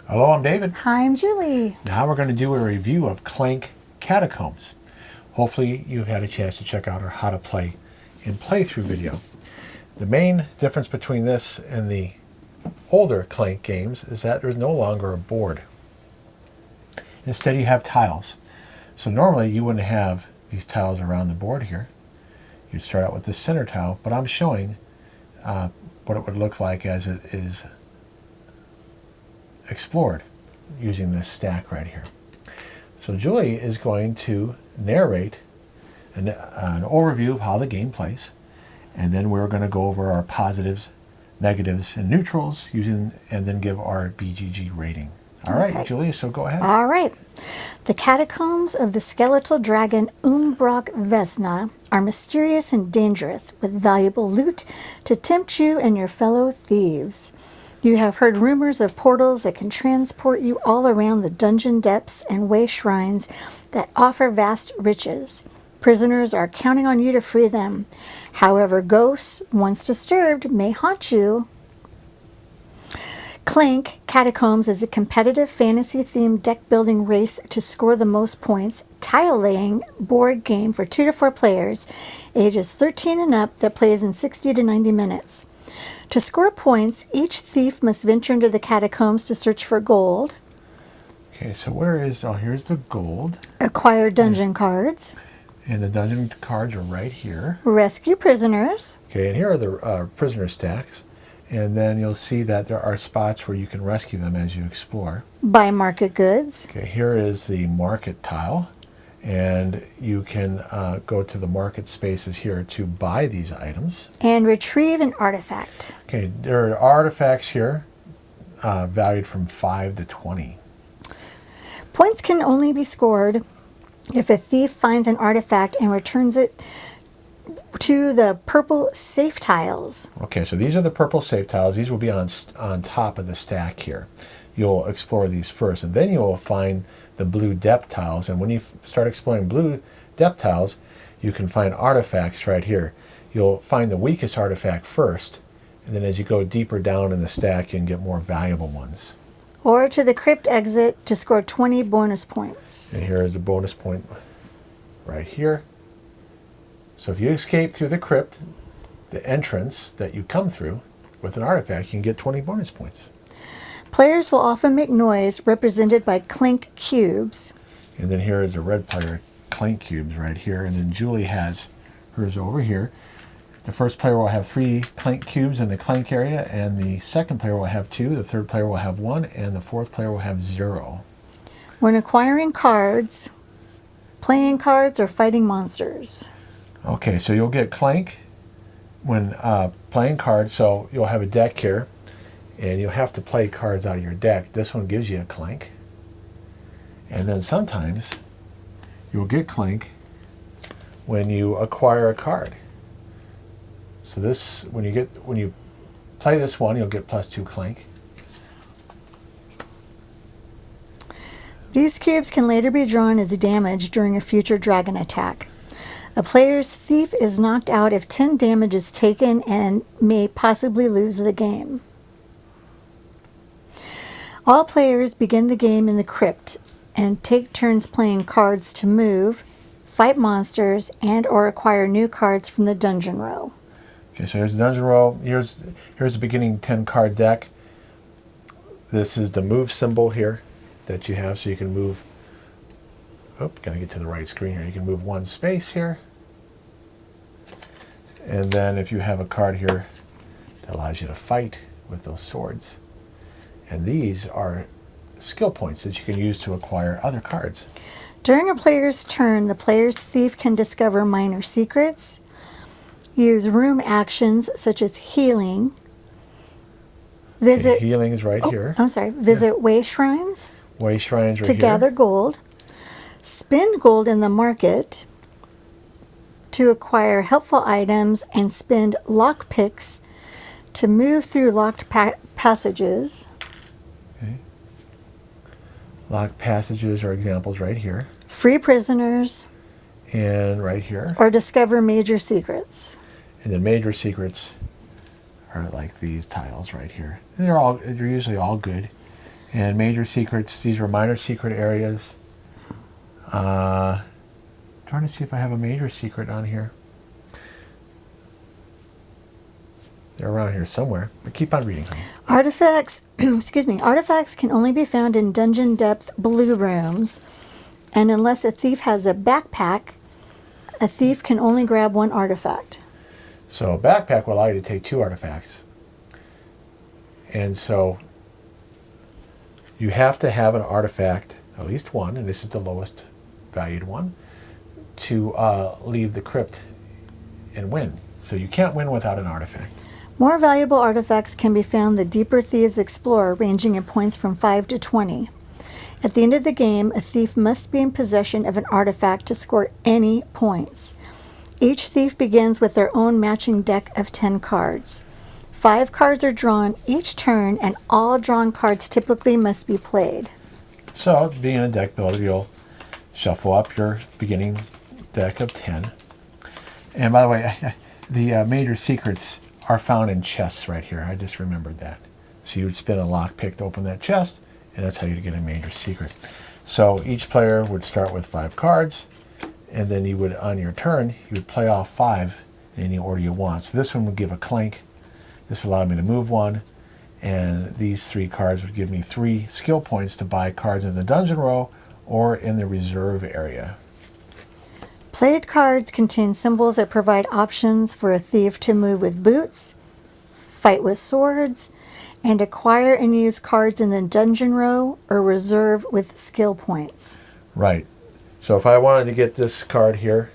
Hello, I'm David. Hi, I'm Julie. Now we're going to do a review of Clank Catacombs. Hopefully you had a chance to check out our how to play in playthrough video. The main difference between this and the older Clank games is that there's no longer a board. Instead you have tiles. So normally you wouldn't have these tiles around the board here. You'd start out with the center tile, but I'm showing what it would look like as it is explored using this stack right here. So Julie is going to narrate an overview of how the game plays, and then we're going to go over our positives, negatives, and neutrals and then give our BGG rating. All right, Okay. Julie, so go ahead. All right. The catacombs of the skeletal dragon Umbrok Vessna are mysterious and dangerous, with valuable loot to tempt you and your fellow thieves. You have heard rumors of portals that can transport you all around the dungeon depths and Wayshrines that offer vast riches. Prisoners are counting on you to free them. However, ghosts, once disturbed, may haunt you. Clank Catacombs is a competitive fantasy-themed deck-building race to score the most points, tile-laying board game for 2 to 4 players, ages 13 and up, that plays in 60 to 90 minutes. To score points, each thief must venture into the catacombs to search for gold, Okay, so here's the gold. acquire dungeon cards, And the dungeon cards are right here. rescue prisoners, Okay, and here are the prisoner stacks. And then you'll see that there are spots where you can rescue them as you explore. buy market goods, Okay, here is the market tile. And you can go to the market spaces here to buy these items. and retrieve an artifact. Okay, there are artifacts here valued from 5 to 20. Points can only be scored if a thief finds an artifact and returns it to the purple safe tiles. Okay, so these are the purple safe tiles. These will be on top of the stack here. You'll explore these first, and then you will find the blue depth tiles. And when you start exploring blue depth tiles, you can find artifacts right here. You'll find the weakest artifact first, and then as you go deeper down in the stack, you can get more valuable ones. Or to the crypt exit to score 20 bonus points. And here is a bonus point right here. So if you escape through the crypt, the entrance that you come through with an artifact, you can get 20 bonus points. Players will often make noise represented by clink cubes. And then here is a red player, Clank cubes right here. And then Julie has hers over here. The first player will have 3 Clank cubes in the Clank area, and the second player will have 2, the third player will have 1, and the fourth player will have 0. When acquiring cards, playing cards, or fighting monsters. Okay, so you'll get Clank when playing cards. So you'll have a deck here, and you'll have to play cards out of your deck. This one gives you a Clank. And then sometimes you'll get Clank when you acquire a card. So this, when you play this one, you'll get +2 Clank. These cubes can later be drawn as damage during a future dragon attack. A player's thief is knocked out if 10 damage is taken and may possibly lose the game. All players begin the game in the crypt and take turns playing cards to move, fight monsters, and or acquire new cards from the dungeon row. Okay, so here's the dungeon row. Here's the beginning 10 card deck. This is the move symbol here that you have, so you can move. Oh, gotta get to the right screen here. You can move 1 space here. And then if you have a card here that allows you to fight with those swords. And these are skill points that you can use to acquire other cards. During a player's turn, the player's thief can discover minor secrets, use room actions such as healing, visit... Okay, healing is right here. Visit Wayshrines Wayshrines right to here. gather gold, spend gold in the market to acquire helpful items, and spend lockpicks to move through locked passages. Okay. Locked passages are examples right here. Free prisoners. And right here. Or discover major secrets. And the major secrets are like these tiles right here. And they're usually all good. And major secrets, these are minor secret areas. Trying to see if I have a major secret on here. They're around here somewhere, but keep on reading. Artifacts, excuse me, artifacts can only be found in dungeon depth blue rooms, and unless a thief has a backpack, a thief can only grab one artifact. So a backpack will allow you to take 2 artifacts. And so you have to have an artifact, at least one, and this is the lowest valued one, to leave the crypt and win. So you can't win without an artifact. More valuable artifacts can be found the deeper thieves explore, ranging in points from 5 to 20. At the end of the game, a thief must be in possession of an artifact to score any points. Each thief begins with their own matching deck of 10 cards. 5 cards are drawn each turn, and all drawn cards typically must be played. So, being a deck builder, you'll shuffle up your beginning deck of 10. And by the way, the major secrets are found in chests right here. I just remembered that. So you would spin a lockpick to open that chest, and that's how you get a major secret. So each player would start with 5 cards, and then you would, on your turn, you would play off 5 in any order you want. So this one would give a clank. This would allow me to move 1, and these 3 cards would give me 3 skill points to buy cards in the dungeon row or in the reserve area. Played cards contain symbols that provide options for a thief to move with boots, fight with swords, and acquire and use cards in the dungeon row or reserve with skill points. Right. So if I wanted to get this card here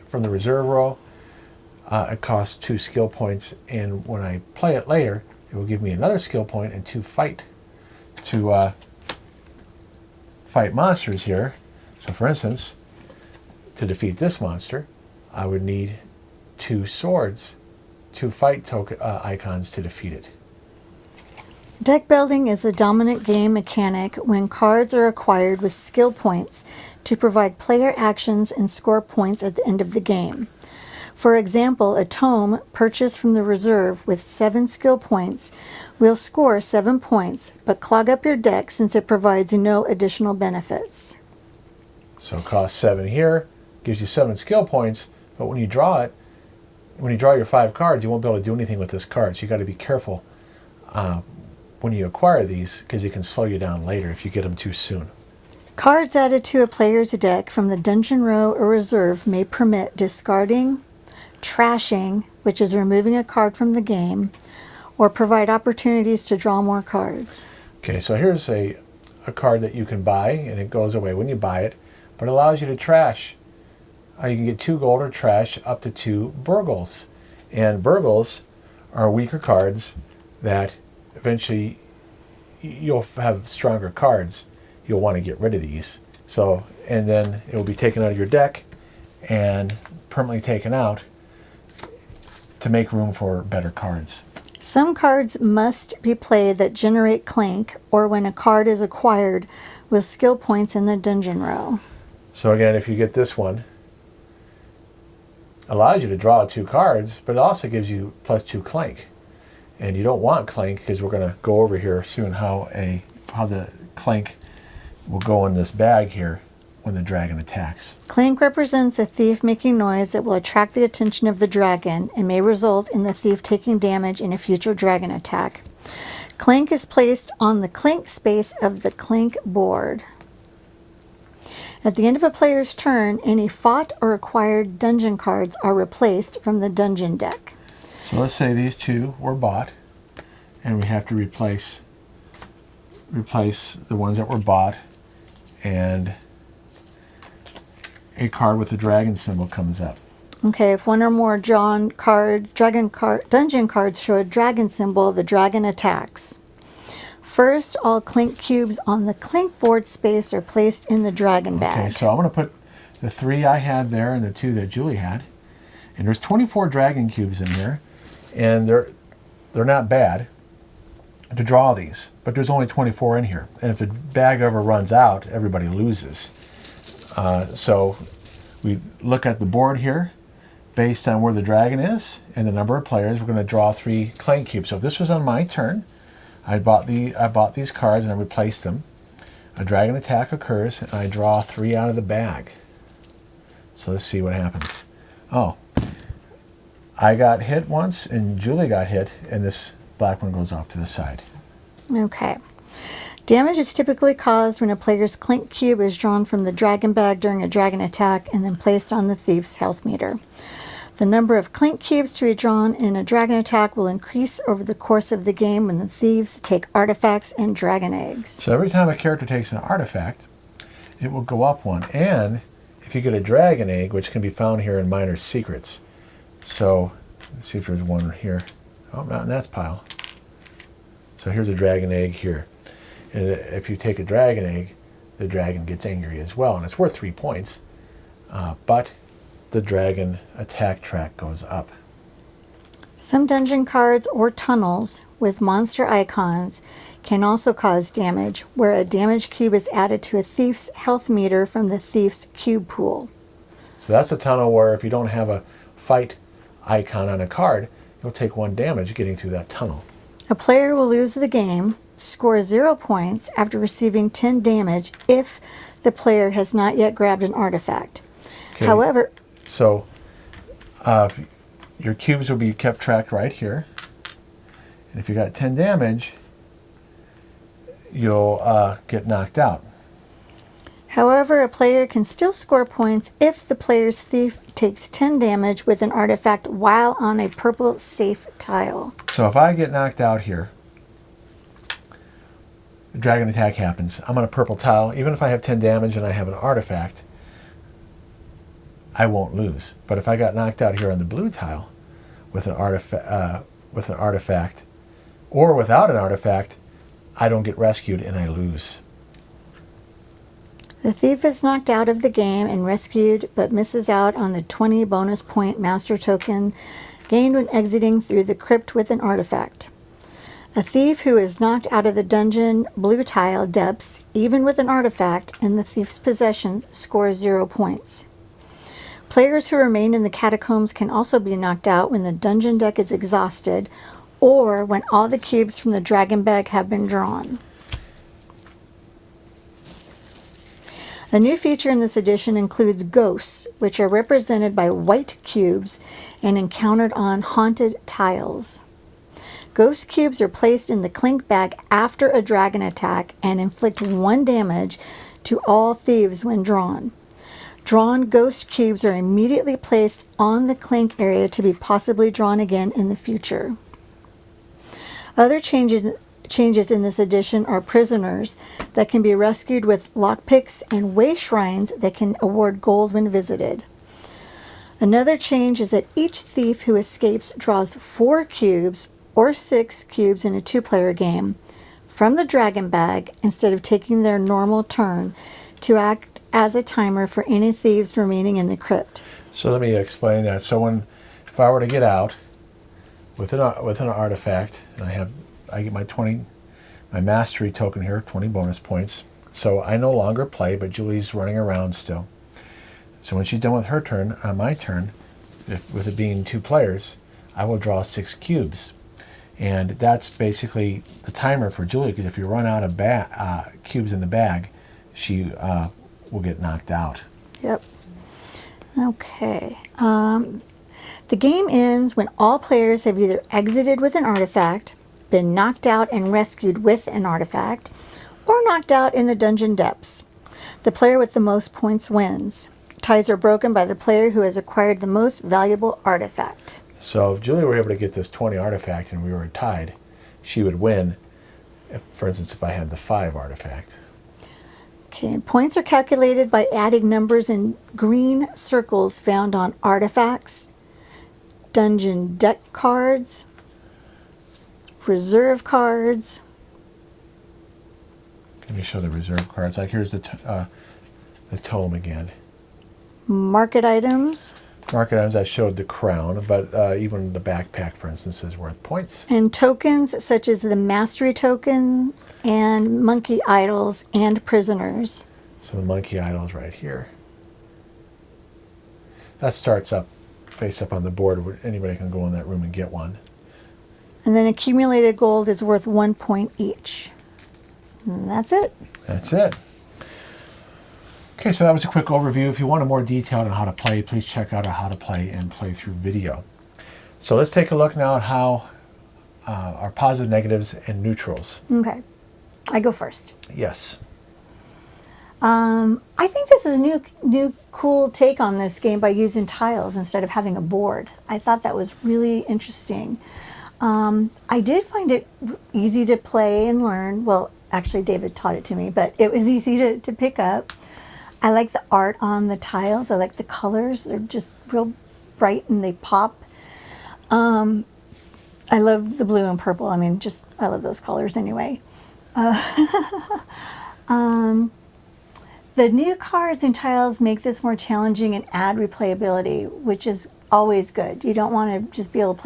from the reserve row, it costs 2 skill points, and when I play it later, it will give me another skill point and 2 fight monsters here. So for instance, to defeat this monster, I would need 2 swords, 2 fight token icons to defeat it. Deck building is a dominant game mechanic when cards are acquired with skill points to provide player actions and score points at the end of the game. For example, a tome purchased from the reserve with 7 skill points will score 7 points, but clog up your deck since it provides no additional benefits. So it costs 7 here, gives you 7 skill points, but when you draw it, when you draw your 5 cards, you won't be able to do anything with this card. So you got to be careful when you acquire these, because it can slow you down later if you get them too soon. Cards added to a player's deck from the dungeon row or reserve may permit discarding, trashing, which is removing a card from the game, or provide opportunities to draw more cards. Okay, so here's a card that you can buy, and it goes away when you buy it, but it allows you to trash. You can get 2 gold or trash up to 2 burgles. And burgles are weaker cards that eventually you'll have stronger cards. You'll want to get rid of these. So, and then it will be taken out of your deck and permanently taken out to make room for better cards. Some cards must be played that generate clank, or when a card is acquired with skill points in the dungeon row. So again, if you get this one, allows you to draw 2 cards, but it also gives you +2 clank. And you don't want clank, because we're going to go over here soon how the clank will go in this bag here when the dragon attacks. Clank represents a thief making noise that will attract the attention of the dragon and may result in the thief taking damage in a future dragon attack. Clank is placed on the clank space of the clank board. At the end of a player's turn, any fought or acquired dungeon cards are replaced from the dungeon deck. So let's say these 2 were bought, and we have to replace the ones that were bought, and a card with the dragon symbol comes up. Okay, if one or more dungeon cards show a dragon symbol, the dragon attacks. First, all clink cubes on the clink board space are placed in the dragon bag. Okay, so I'm going to put the 3 I had there and the 2 that Julie had. And there's 24 dragon cubes in here, and they're not bad to draw these, but there's only 24 in here. And if the bag ever runs out, everybody loses. So we look at the board here based on where the dragon is and the number of players. We're going to draw 3 clank cubes. So if this was on my turn, I bought these cards and I replaced them. A dragon attack occurs, and I draw 3 out of the bag. So let's see what happens. Oh, I got hit once, and Julie got hit, and this black one goes off to the side. Okay. Damage is typically caused when a player's Clank cube is drawn from the dragon bag during a dragon attack and then placed on the thief's health meter. The number of Clank cubes to be drawn in a dragon attack will increase over the course of the game when the thieves take artifacts and dragon eggs. So every time a character takes an artifact, it will go up 1. And if you get a dragon egg, which can be found here in Minor Secrets. So let's see if there's one here. Oh, not in that pile. So here's a dragon egg here. And if you take a dragon egg, the dragon gets angry as well. And it's worth 3 points. But the dragon attack track goes up. Some dungeon cards or tunnels with monster icons can also cause damage, where a damage cube is added to a thief's health meter from the thief's cube pool. So that's a tunnel where if you don't have a fight icon on a card, you'll take 1 damage getting through that tunnel. A player will lose the game, score 0 points after receiving 10 damage if the player has not yet grabbed an artifact. Okay. However, So your cubes will be kept tracked right here. And if you got 10 damage, you'll get knocked out. However, a player can still score points if the player's thief takes 10 damage with an artifact while on a purple safe tile. So if I get knocked out here, the dragon attack happens. I'm on a purple tile. Even if I have 10 damage and I have an artifact, I won't lose. But if I got knocked out here on the blue tile with an artifact, or without an artifact, I don't get rescued and I lose. The thief is knocked out of the game and rescued, but misses out on the 20 bonus point master token gained when exiting through the crypt with an artifact. A thief who is knocked out of the dungeon blue tile depths, even with an artifact in the thief's possession, scores 0 points. Players who remain in the catacombs can also be knocked out when the dungeon deck is exhausted or when all the cubes from the dragon bag have been drawn. A new feature in this edition includes ghosts, which are represented by white cubes and encountered on haunted tiles. Ghost cubes are placed in the Clank bag after a dragon attack and inflict 1 damage to all thieves when drawn. Drawn ghost cubes are immediately placed on the Clank area to be possibly drawn again in the future. Other changes in this edition are prisoners that can be rescued with lockpicks and Wayshrines that can award gold when visited. Another change is that each thief who escapes draws 4 cubes or 6 cubes in a 2-player game from the dragon bag instead of taking their normal turn to act as a timer for any thieves remaining in the crypt. So let me explain that. So if I were to get out with an artifact, and I get my mastery token here, 20 bonus points. So I no longer play, but Julie's running around still. So when she's done with her turn, on my turn, with it being 2 players, I will draw 6 cubes. And that's basically the timer for Julie, because if you run out of cubes in the bag, she will get knocked out. Yep. Okay. The game ends when all players have either exited with an artifact, been knocked out and rescued with an artifact, or knocked out in the dungeon depths. The player with the most points wins. Ties are broken by the player who has acquired the most valuable artifact. So if Julie were able to get this 20 artifact and we were tied, she would win. For instance, if I had the 5 artifact. Okay, and points are calculated by adding numbers in green circles found on artifacts, dungeon deck cards, reserve cards. Let me show the reserve cards. Like here's the tome again. Market items. Market items, I showed the crown, but even the backpack, for instance, is worth points. And tokens such as the mastery token and monkey idols and prisoners. So the monkey idol is right here. That starts up, face up on the board where anybody can go in that room and get one. And then accumulated gold is worth 1 point each. And that's it. That's it. Okay, so that was a quick overview. If you want a more detailed on how to play, please check out our How to Play and Playthrough video. So let's take a look now at how our positive, negatives, and neutrals. Okay. I go first. Yes. I think this is a new cool take on this game by using tiles instead of having a board. I thought that was really interesting. I did find it easy to play and learn. Well, actually, David taught it to me, but it was easy to pick up. I like the art on the tiles. I like the colors. They're just real bright and they pop. I love the blue and purple. I mean, I love those colors anyway. The new cards and tiles make this more challenging and add replayability, which is always good. You don't want to just be able to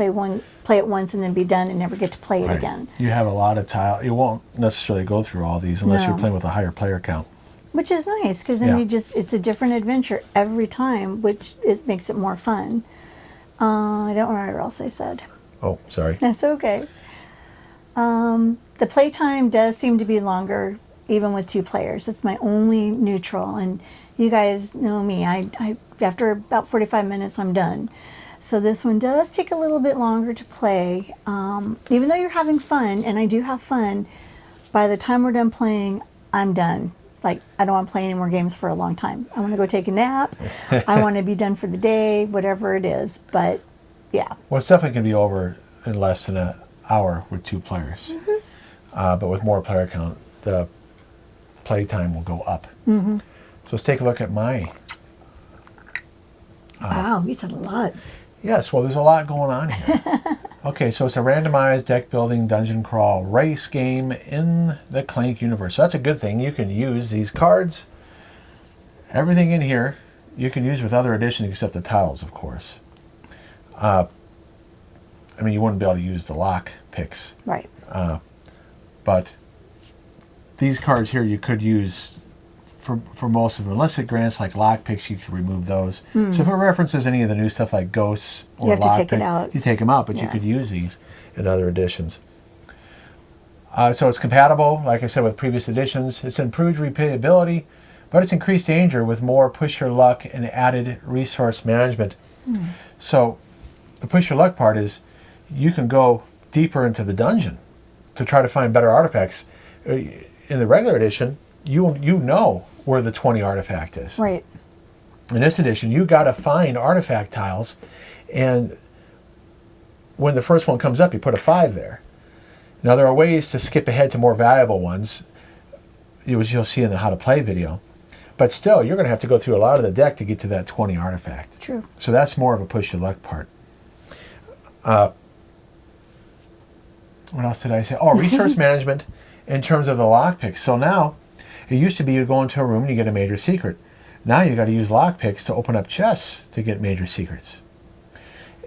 play it once and then be done and never get to play it again. You have a lot of tile. You won't necessarily go through all these unless you're playing with a higher player count. Which is nice, because then it's a different adventure every time, which makes it more fun. I don't remember what else I said. Oh, sorry. That's okay. The playtime does seem to be longer, even with 2 players. That's my only neutral. And you guys know me. I after about 45 minutes, I'm done. So this one does take a little bit longer to play. Even though you're having fun, and I do have fun, by the time we're done playing, I'm done. Like, I don't want to play any more games for a long time. I want to go take a nap. I want to be done for the day, whatever it is. But, yeah. Well, it's definitely going to be over in less than an hour with 2 players. But with more player count, the play time will go up. So let's take a look at my... Wow, you said a lot. Yes, well, there's a lot going on here. Okay, so it's a randomized deck building dungeon crawl race game in the Clank universe. So that's a good thing. You can use these cards, everything in here, you can use with other additions except the tiles, of course. I mean, you wouldn't be able to use the lock picks. Right. But these cards here you could use for most of them. Unless it grants like lock picks, you can remove those. So if it references any of the new stuff like ghosts or you have lock to take picks, it out. you take them out, but you could use these in other editions. So it's compatible, like I said, with previous editions. It's improved replayability, but it's increased danger with more push your luck and added resource management. So the push your luck part is you can go deeper into the dungeon to try to find better artifacts. In the regular edition, you know where the 20 artifact is. Right. In this edition, you got to find artifact tiles, and when the first one comes up, you put a 5 there. Now, there are ways to skip ahead to more valuable ones, which you'll see in the How to Play video. But still, you're going to have to go through a lot of the deck to get to that 20 artifact. True. So that's more of a push your luck part. What else did I say? Oh, resource management in terms of the lockpicks. So now, it used to be you go into a room and you get a major secret. Now you got to use lockpicks to open up chests to get major secrets.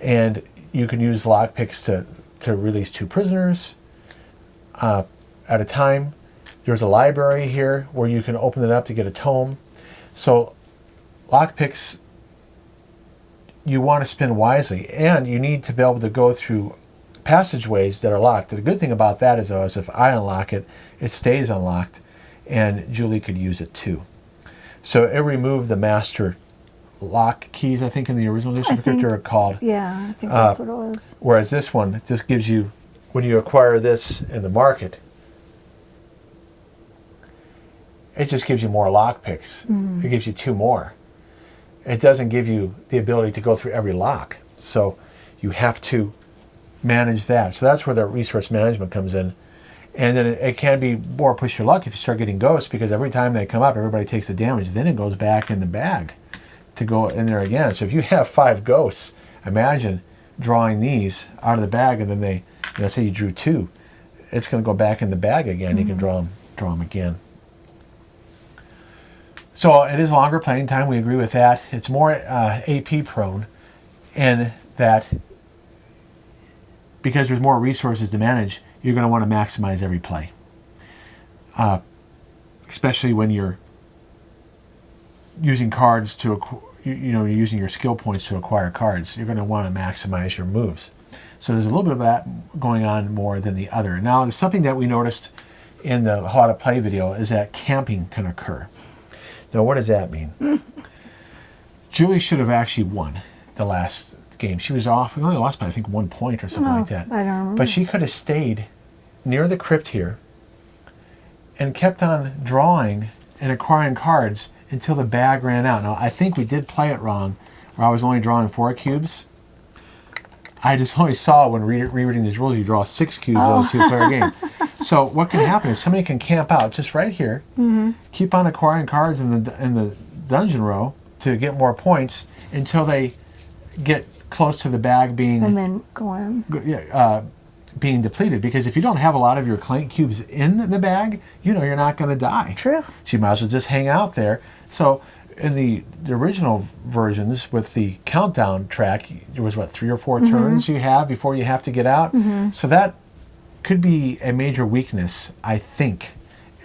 And you can use lockpicks to release 2 prisoners at a time. There's a library here where you can open it up to get a tome. So lockpicks, you want to spin wisely, and you need to be able to go through passageways that are locked. The good thing about that is, though, is if I unlock it, it stays unlocked, and Julie could use it too. So it removed the master lock keys, I think, in the original edition of the character are called. Yeah, I think that's what it was. Whereas this one just gives you, when you acquire this in the market, it just gives you more lock picks. It gives you 2 more. It doesn't give you the ability to go through every lock. So you have to manage that. So that's where the resource management comes in. And then it can be more push your luck if you start getting ghosts, because every time they come up, everybody takes the damage. Then it goes back in the bag to go in there again. So if you have 5 ghosts, imagine drawing these out of the bag, and then they, say you drew 2, it's going to go back in the bag again. You can draw them again. So it is longer playing time. We agree with that. It's more AP prone, in that because there's more resources to manage, you're going to want to maximize every play. Especially when you're using cards to, you're using your skill points to acquire cards. You're going to want to maximize your moves. So there's a little bit of that going on more than the other. Now, there's something that we noticed in the how to play video is that camping can occur. Now, what does that mean? Julie should have actually won the last game. She was off. We only lost by, I think, 1 point or something like that. I don't remember. But she could have stayed near the crypt here and kept on drawing and acquiring cards until the bag ran out. Now, I think we did play it wrong, where I was only drawing 4 cubes. I just only saw when rereading these rules, you draw 6 cubes on a 2-player game. So what can happen is somebody can camp out just right here, keep on acquiring cards in the dungeon row to get more points until they get close to the bag being And then go on. being depleted. Because if you don't have a lot of your Clank cubes in the bag, you know you're not going to die. True. So you might as well just hang out there. So in the original versions with the countdown track, there was, what, 3 or 4 turns you have before you have to get out? So that could be a major weakness, I think.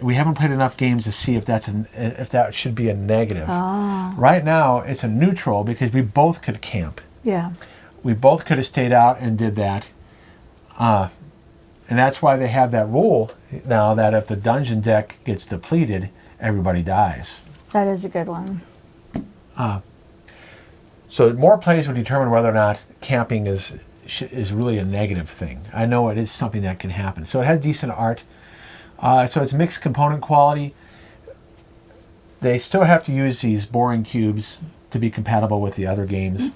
We haven't played enough games to see if if that should be a negative. Right now, it's a neutral because we both could camp. Yeah. We both could have stayed out and did that. And that's why they have that rule now that if the dungeon deck gets depleted, everybody dies. That is a good one. So more plays will determine whether or not camping is really a negative thing. I know it is something that can happen. So it has decent art. So it's mixed component quality. They still have to use these boring cubes to be compatible with the other games.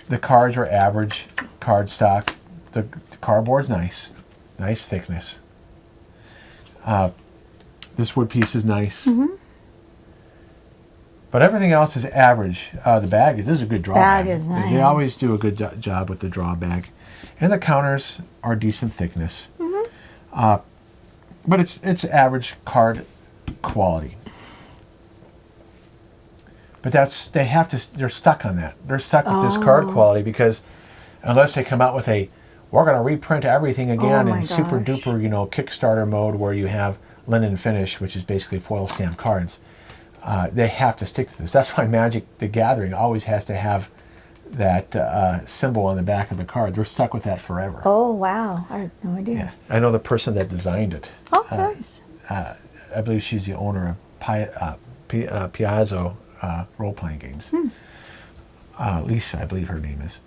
The cards are average card stock. The cardboard's nice thickness. This wood piece is nice. But everything else is average. The bag is a good draw bag. Bag is nice. They always do a good job with the draw bag. And the counters are decent thickness. But it's average card quality. But they're stuck on that. They're stuck with this card quality because unless they come out with we're going to reprint everything again in super duper, Kickstarter mode where you have linen finish, which is basically foil stamped cards. They have to stick to this. That's why Magic the Gathering always has to have that symbol on the back of the card. They're stuck with that forever. Oh, wow. I had no idea. Yeah. I know the person that designed it. Oh, nice. I believe she's the owner of Piazzo role-playing games. Lisa, I believe her name is.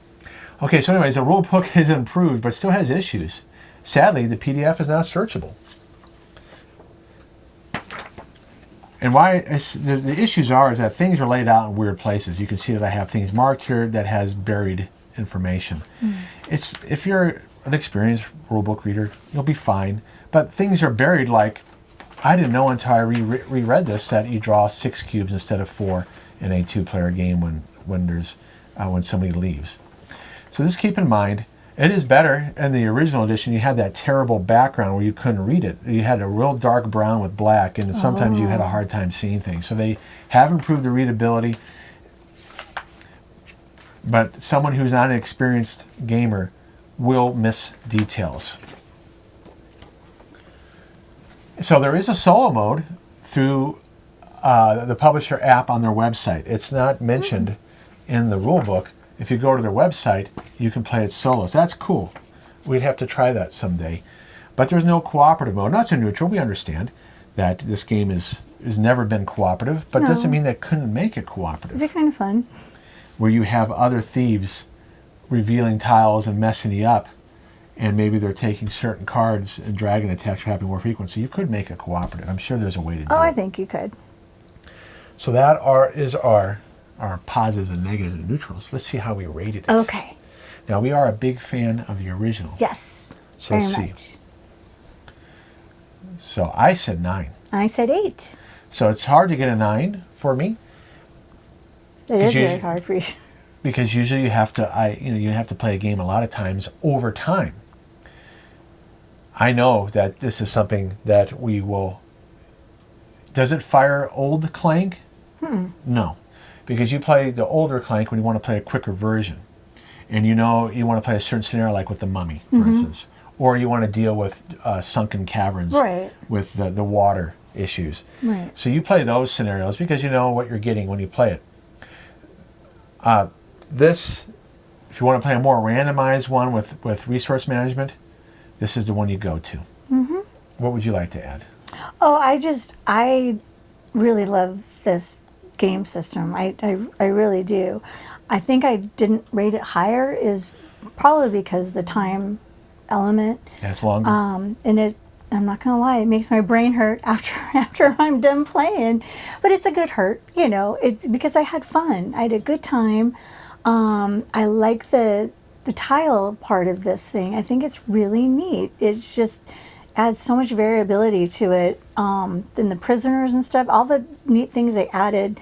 Okay, so anyways, the rule book is improved, but still has issues. Sadly, the PDF is not searchable. And why the issues is that things are laid out in weird places. You can see that I have things marked here that has buried information. If you're an experienced rulebook reader, you'll be fine. But things are buried like, I didn't know until I reread this that you draw 6 cubes instead of 4 in a 2-player game when somebody leaves. So just keep in mind, it is better in the original edition. You had that terrible background where you couldn't read it. You had a real dark brown with black, and sometimes you had a hard time seeing things. So they have improved the readability, but someone who's not an experienced gamer will miss details. So there is a solo mode through the publisher app on their website. It's not mentioned in the rule book. If you go to their website, you can play it solo. So that's cool. We'd have to try that someday. But there's no cooperative mode. Not so neutral. We understand that this game has never been cooperative, but doesn't mean they couldn't make it cooperative. It'd be kind of fun. Where you have other thieves revealing tiles and messing you up, and maybe they're taking certain cards and dragon attacks are happening more frequent. So you could make it cooperative. I'm sure there's a way to do it. Oh, I think you could. So that is our positives and negatives and neutrals. Let's see how we rated it. Okay. Now, we are a big fan of the original. Yes. So let's very see. much. So I said 9. I said 8. So it's hard to get a 9 for me. It is very hard for you. Because usually you have to play a game a lot of times over time. I know that this is something that we will. Does it fire old Clank? No, because you play the older Clank when you want to play a quicker version, and you want to play a certain scenario like with the Mummy, for instance, or you want to deal with sunken caverns, Right. with the water issues. Right. So you play those scenarios because you know what you're getting when you play it. This If you want to play a more randomized one with resource management, this is the one you go to. Mm-hmm. What would you like to add? Oh, I really love this game system. I really do. I think I didn't rate it higher is probably because the time element. Yeah, it's longer. And I'm not gonna lie, it makes my brain hurt after I'm done playing. But it's a good hurt, you know. It's because I had fun. I had a good time. I like the tile part of this thing. I think it's really neat. It's just adds so much variability to it. Then the prisoners and stuff, all the neat things they added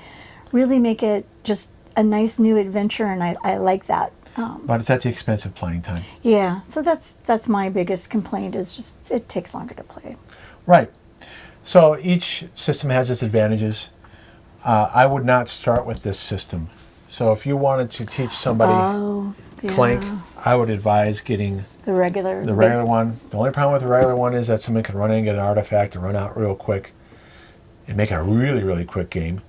really make it just a nice new adventure, and I like that. But it's at the expense of playing time. Yeah, so that's my biggest complaint is just it takes longer to play. Right. So each system has its advantages. I would not start with this system. So if you wanted to teach somebody Clank, I would advise getting the regular one. The only problem with the regular one is that someone can run in and get an artifact and run out real quick and make it a really, really quick game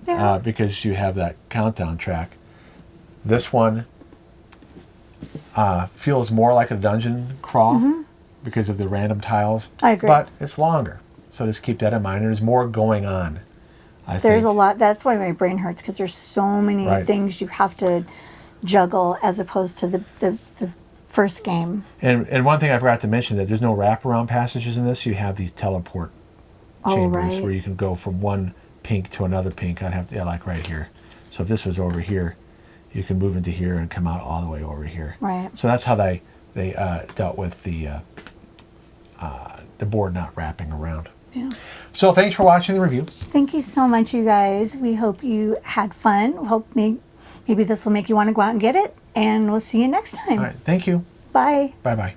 because you have that countdown track. This one feels more like a dungeon crawl because of the random tiles. I agree. But it's longer. So just keep that in mind. There's more going on. There's a lot. That's why my brain hurts because there's so many things you have to juggle as opposed to the first game. And one thing I forgot to mention, that there's no wraparound passages in this. You have these teleport chambers where you can go from one pink to another pink. I'd have to, like right here. So if this was over here, you can move into here and come out all the way over here. Right. So that's how they dealt with the board not wrapping around. Yeah. So thanks for watching the review. Thank you so much, you guys. We hope you had fun. Hope maybe this will make you want to go out and get it. And we'll see you next time. All right. Thank you. Bye. Bye-bye.